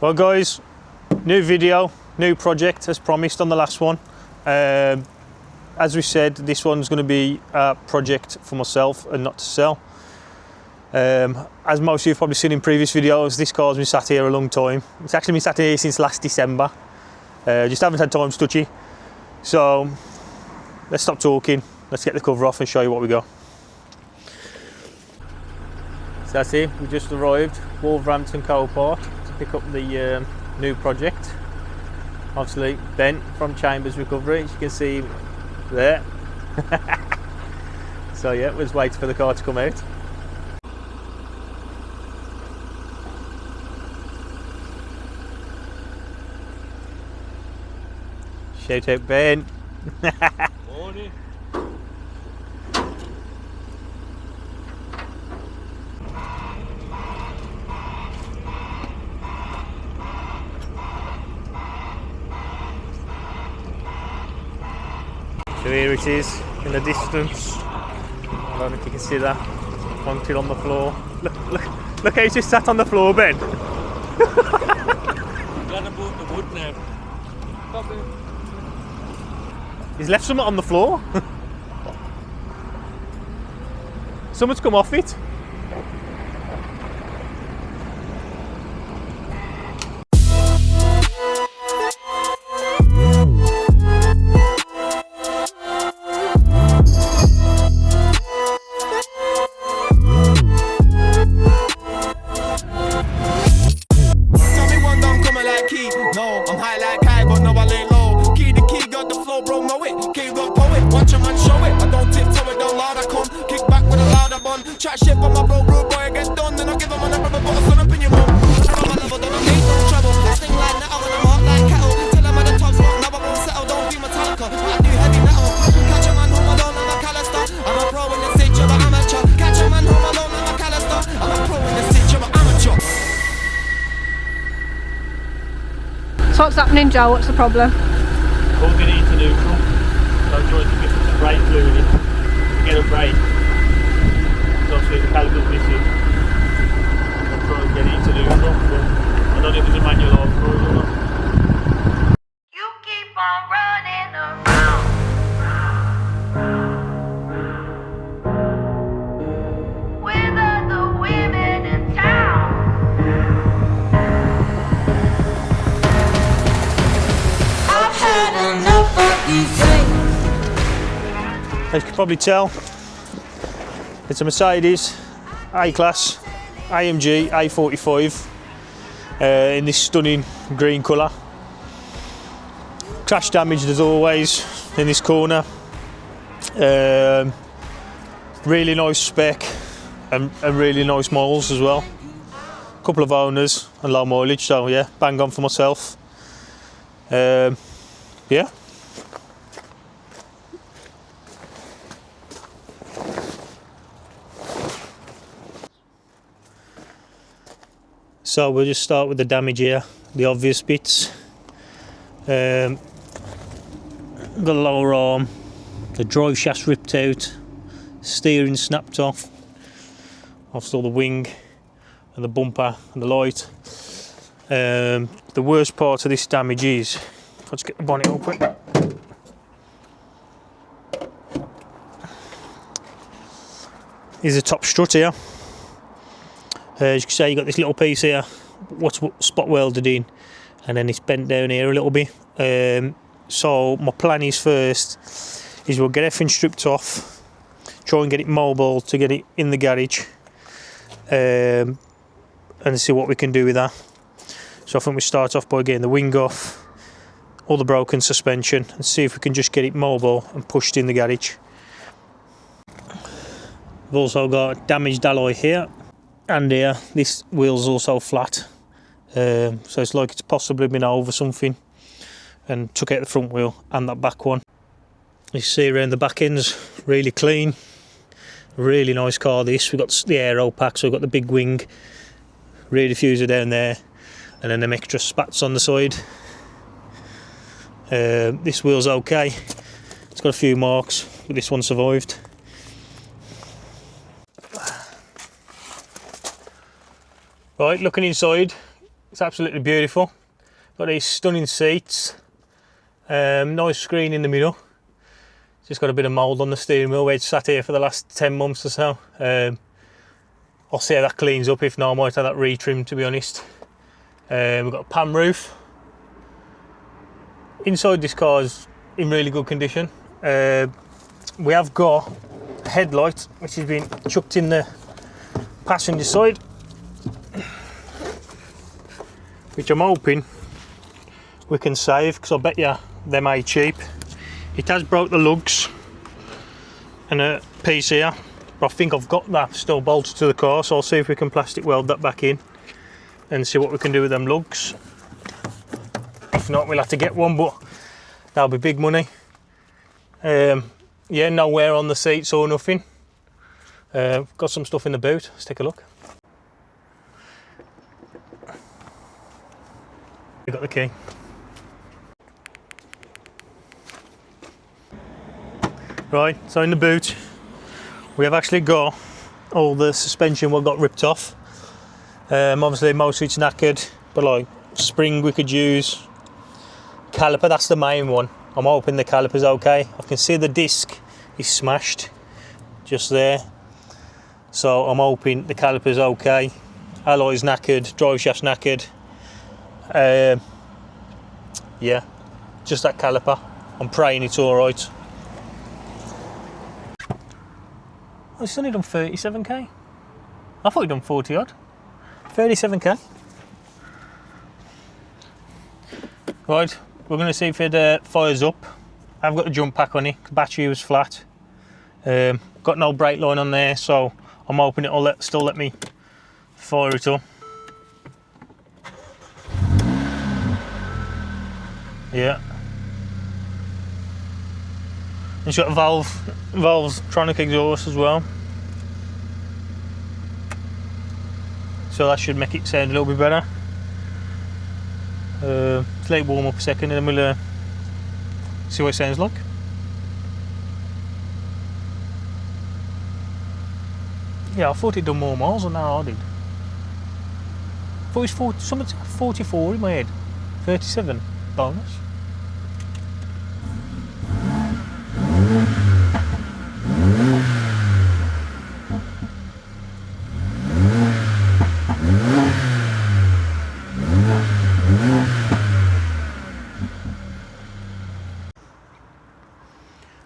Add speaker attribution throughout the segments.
Speaker 1: Well guys, new video, new project as promised on the last one. As we said, this one's going to be a project for myself and not to sell. As most of you have probably seen in previous videos, this car's been sat here a long time. It's actually been sat here since last December. Just haven't had time to touch it. So let's stop talking, let's get the cover off and show you what we got. So that's it, we just arrived, Wolverhampton Copart, to pick up the new project. Obviously Ben from Chambers Recovery, as you can see there. So yeah, we're just waiting for the car to come out. Shout out Ben.
Speaker 2: Morning.
Speaker 1: So here it is in the distance. I don't know if you can see that. Mounted on the floor. Look how he's just sat on the floor, Ben.
Speaker 2: I'm glad I brought the wood now.
Speaker 1: He's left something on the floor. Something's come off it.
Speaker 3: Chat shit on my bro, rude boy, get done. Then I give him on a brother, put a son up in your mouth. I'm a level, don't need no trouble. I sing like that, when I'm hot like cattle. Till I'm at the top spot, now I won't settle. Don't be Metallica, I do heavy metal. Catch a man home alone, I'm a Callister. I'm a pro in the city, but amateur. Catch a man home alone, I'm a Callister. I'm a pro in the city, but amateur.
Speaker 4: So what's happening, Joe? What's the problem?
Speaker 1: Plug it into neutral. So I'm trying to get the brake fluid in to get a brake. Obviously the caliper's missing. I'm trying to get it into neutral, but I don't know if there's a manual off for it or not.
Speaker 5: You keep on running around. With other women in town. I've had enough of these things.
Speaker 1: As you can probably tell, it's a Mercedes A-Class AMG A45 in this stunning green colour. Crash damaged as always in this corner. Really nice spec and really nice miles as well. Couple of owners and low mileage, so yeah, bang on for myself. Yeah. So we'll just start with the damage here, the obvious bits. The lower arm, the drive shaft ripped out, steering snapped off, obviously the wing and the bumper and the light. The worst part of this damage is, let's get the bonnet open. Is the top strut here. As you can see, you got this little piece here, what's spot welded in, and then it's bent down here a little bit. So my plan is first is we'll get everything stripped off, try and get it mobile to get it in the garage, and see what we can do with that. So I think we start off by getting the wing off, all the broken suspension, and see if we can just get it mobile and pushed in the garage. We've also got damaged alloy here. And here, this wheel's also flat, so it's like it's possibly been over something and took out the front wheel and that back one. You see around the back end's really clean, really nice car this. We've got the aero pack, so we've got the big wing, rear diffuser down there, and then them extra spats on the side. This wheel's okay, it's got a few marks, but this one survived. Right, looking inside, It's absolutely beautiful. Got these stunning seats. Nice screen in the middle. Just got a bit of mould on the steering wheel where it's sat here for the last 10 months or so. I'll see how that cleans up. If not, I might have that retrimmed, to be honest. We've got a pan roof. Inside this car's in really good condition. We have got a headlight which has been chucked in the passenger side, which I'm hoping we can save, because I bet you they're made cheap. It has broke the lugs and a piece here, but I think I've got that still bolted to the car, so I'll see if we can plastic weld that back in and see what we can do with them lugs. If not, we'll have to get one, but that'll be big money. Yeah, no wear on the seats or nothing. Got some stuff in the boot. Let's take a look. We got the key. Right, so in the boot we have actually got all the suspension what got ripped off. Obviously most of it's knackered, but like spring we could use. Caliper, that's the main one. I'm hoping the caliper's okay. I can see the disc is smashed just there, so I'm hoping the caliper's okay. Alloy's knackered, drive shaft's knackered. Yeah, just that caliper. I'm praying it's alright. Oh, it's only done 37k. I thought he'd done 40 odd. 37k. Right, we're going to see if it fires up. I've got the jump pack on it, the battery was flat. Got no brake line on there, so I'm hoping it'll still let me fire it up. Yeah. It's got a Valvetronic exhaust as well, so that should make it sound a little bit better. Let's let it warm up a second and then we'll see what it sounds like. Yeah, I thought it'd done more miles than I did. I thought it was 40, something 44 in my head. 37 bonus.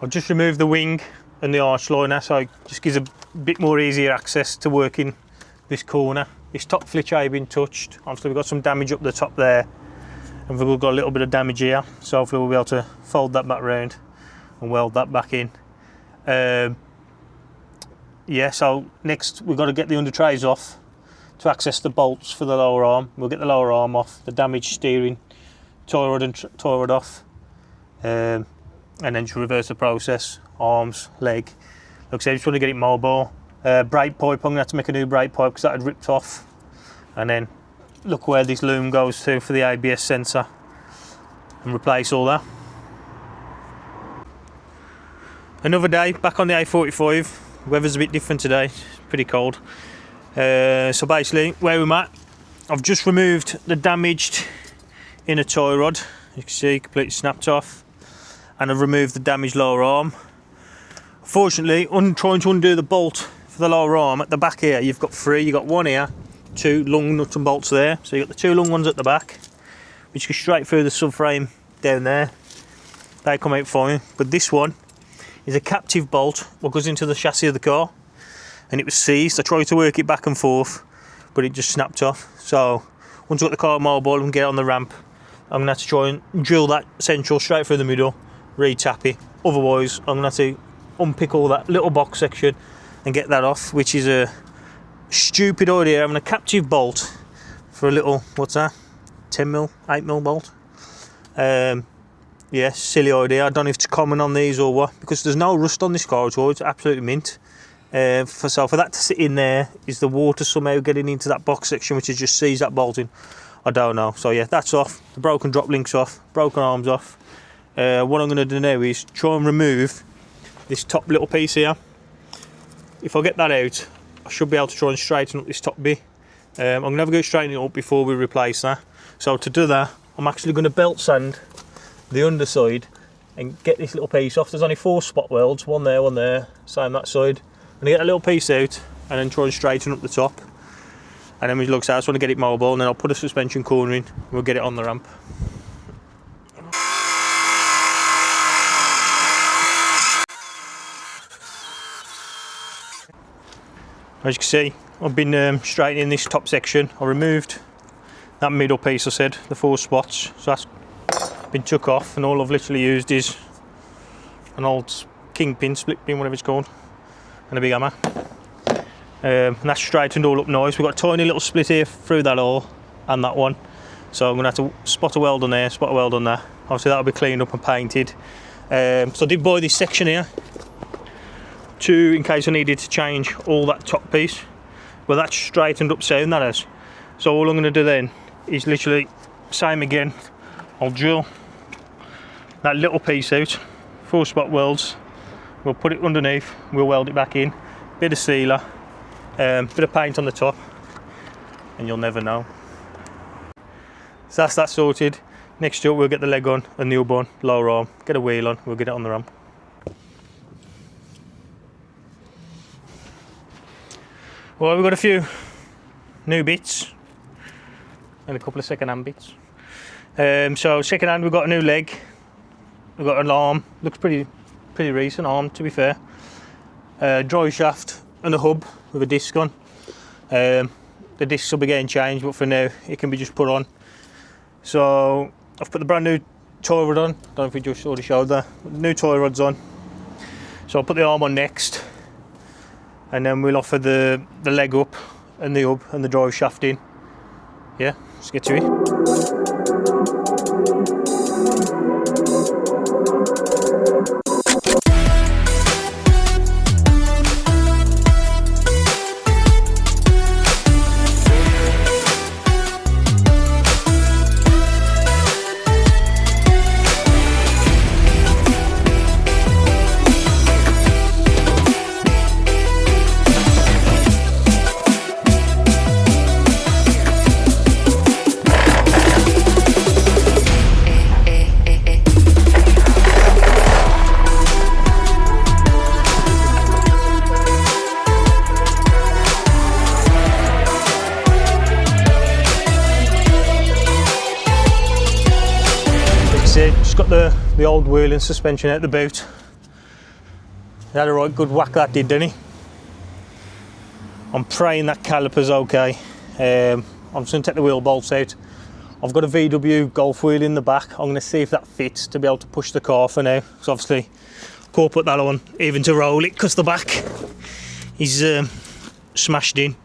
Speaker 1: I've just removed the wing and the arch liner, so it just gives a bit more easier access to working this corner. This top flitch ain't been touched. Obviously we've got some damage up the top there, and we've got a little bit of damage here, so hopefully we'll be able to fold that back round and weld that back in. Yeah, so next we've got to get the under trays off to access the bolts for the lower arm. We'll get the lower arm off, the damaged steering, tie rod and tie rod off, and then just reverse the process, arms, leg. Like I said, I just want to get it mobile. Brake pipe, I'm going to have to make a new brake pipe because that had ripped off. And then look where this loom goes to for the ABS sensor and replace all that. Another day back on the A45. Weather's a bit different today, it's pretty cold. So basically where we're at, I've just removed the damaged inner tie rod. You can see completely snapped off, and I've removed the damaged lower arm. Fortunately, trying to undo the bolt for the lower arm at the back here, you've got three. You've got one here, two long nut and bolts there, so you've got the two long ones at the back which go straight through the subframe down there. They come out fine, but this one is a captive bolt what goes into the chassis of the car, and it was seized. I tried to work it back and forth, but it just snapped off. So once I've got the car mobile and get on the ramp, I'm going to have to try and drill that central straight through the middle, re-tap it. Otherwise I'm going to have to unpick all that little box section and get that off, which is a stupid idea, having a captive bolt for a little, what's that, 10mm, 8mm bolt. Yeah, silly idea. I don't know if it's common on these or what, because there's no rust on this car at all. It's absolutely mint. So for that to sit in there, is the water somehow getting into that box section which has just seized that bolting? I don't know. So yeah, that's off. The broken drop links off, broken arms off. What I'm going to do now is try and remove this top little piece here. If I get that out, I should be able to try and straighten up this top bit. I'm going to have a go straighten it up before we replace that. So to do that, I'm actually going to belt sand the underside and get this little piece off. There's only 4 spot welds, one there, same that side. I'm going to get a little piece out and then try and straighten up the top. And then we look, so I just want to get it mobile, and then I'll put a suspension corner in and we'll get it on the ramp. As you can see, I've been straightening this top section. I removed that middle piece I said, the 4 spots, so that's been took off, and all I've literally used is an old kingpin, split pin, whatever it's called, and a big hammer. And that's straightened all up nice. We've got a tiny little split here through that hole and that one, so I'm going to have to spot a weld on there, spot a weld on that. Obviously that'll be cleaned up and painted. So I did buy this section here in case I needed to change all that top piece. Well, that's straightened up sound, that is. So all I'm going to do then is literally same again. I'll drill that little piece out, 4 spot welds. We'll put it underneath, we'll weld it back in, bit of sealer, bit of paint on the top, and you'll never know. So that's that sorted. Next up we'll get the leg on, a new one, lower arm, get a wheel on, we'll get it on the ramp. Well, we've got a few new bits and a couple of second-hand bits. So second-hand, we've got a new leg, we've got an arm, looks pretty recent arm to be fair. Drive shaft and a hub with a disc on. The discs will be getting changed, but for now it can be just put on. So I've put the brand new toy rod on. Don't know if we just already showed that. New toy rod's on. So I'll put the arm on next, and then we'll offer the leg up and the hub and the drive shaft in. Yeah, let's get to it. Just got the old wheel and suspension out the boot. He had a right good whack that did, didn't he? I'm praying that caliper's okay. I'm just going to take the wheel bolts out. I've got a VW Golf wheel in the back. I'm going to see if that fits to be able to push the car for now. So obviously, Paul put that on even to roll it because the back is smashed in.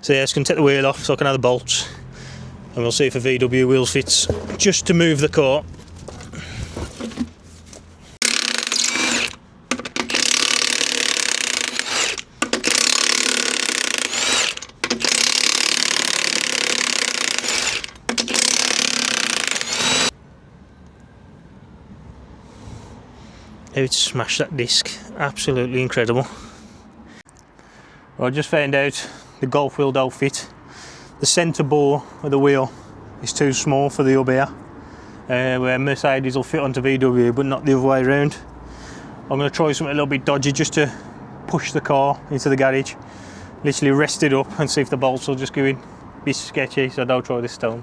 Speaker 1: So yeah, just going to take the wheel off so I can have the bolts. And we'll see if a VW wheel fits just to move the car. It smashed that disc, absolutely incredible. Well, I just found out the Golf wheel don't fit. The centre bore of the wheel is too small for the hub here, where Mercedes will fit onto VW but not the other way around. I'm going to try something a little bit dodgy just to push the car into the garage, literally rest it up and see if the bolts will just go in. Be sketchy, so don't try this stone.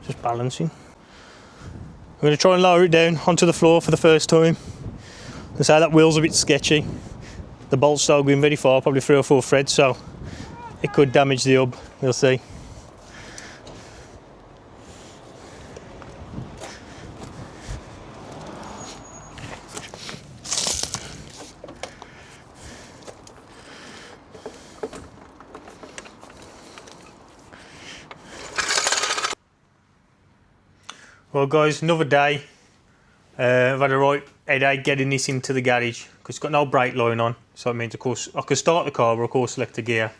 Speaker 1: Just balancing. I'm going to try and lower it down onto the floor for the first time. They say that wheel's a bit sketchy. The bolts start going very far, probably 3 or 4 threads, so it could damage the hub. We'll see. Well guys, another day. I've had a right headache getting this into the garage because it's got no brake line on, so it means of course I could start the car but of course select a gear,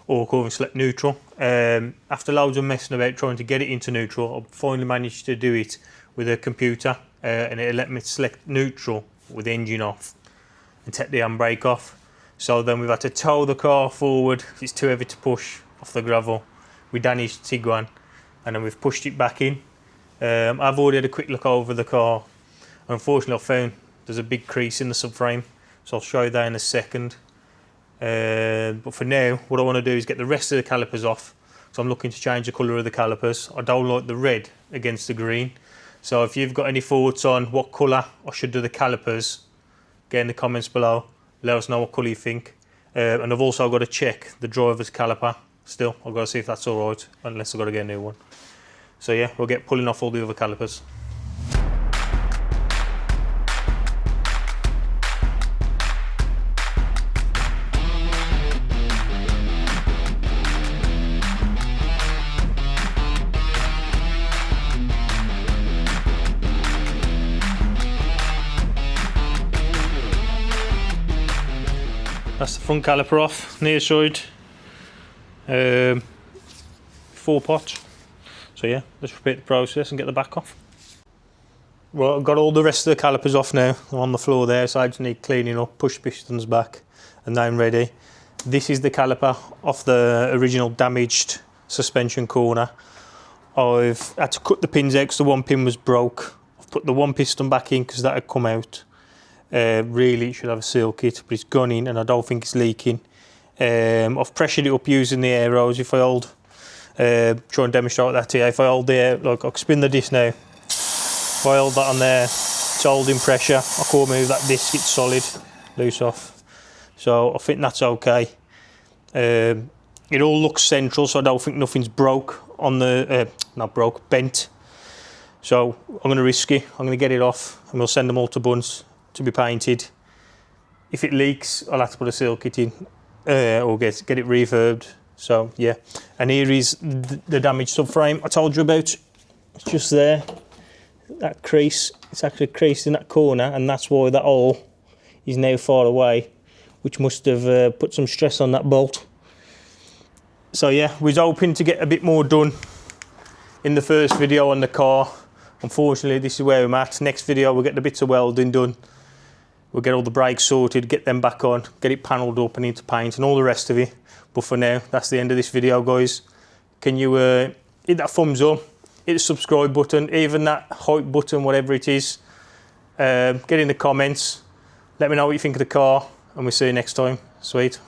Speaker 1: or calling select neutral. After loads of messing about trying to get it into neutral, I finally managed to do it with a computer, and it let me select neutral with the engine off and take the handbrake off. So then we've had to tow the car forward. It's too heavy to push off the gravel. We damaged Tiguan, and then we've pushed it back in. I've already had a quick look over the car. Unfortunately, I found there's a big crease in the subframe, so I'll show you that in a second. But for now, what I want to do is get the rest of the calipers off. So I'm looking to change the colour of the calipers. I don't like the red against the green. So if you've got any thoughts on what colour I should do the calipers, get in the comments below. Let us know what colour you think. And I've also got to check the driver's caliper still. I've got to see if that's alright, unless I've got to get a new one. So yeah, we'll get pulling off all the other calipers. That's the front caliper off, near side, 4 pots. So yeah, let's repeat the process and get the back off. Well, I've got all the rest of the calipers off now. I'm on the floor there, so I just need cleaning up, push pistons back, and now I'm ready. This is the caliper off the original damaged suspension corner. I've had to cut the pins out because the one pin was broke. I've put the one piston back in because that had come out. Really, it should have a seal kit, but it's gone in and I don't think it's leaking. I've pressured it up using the arrows. If I hold, try and demonstrate that here. If I hold there, like I can spin the disc now. If I hold that on there, it's holding pressure. I can't move that disc, it's solid, loose off. So I think that's okay. It all looks central, so I don't think nothing's broke on the, not broke, bent. So I'm going to risk it. I'm going to get it off and we'll send them all to Bunce to be painted. If it leaks, I'll have to put a seal kit in or get it refurbed. So yeah, and here is the damaged subframe I told you about. It's just there, that crease. It's actually creased in that corner, and that's why that hole is now far away, which must have put some stress on that bolt. So yeah, we was hoping to get a bit more done in the first video on the car. Unfortunately, this is where I'm at. Next video, we'll get the bits of welding done. We'll get all the brakes sorted, get them back on, get it panelled up and into paint and all the rest of it. But for now, that's the end of this video, guys. Can you hit that thumbs up, hit the subscribe button, even that hype button, whatever it is. Get in the comments, let me know what you think of the car, and we'll see you next time. Sweet.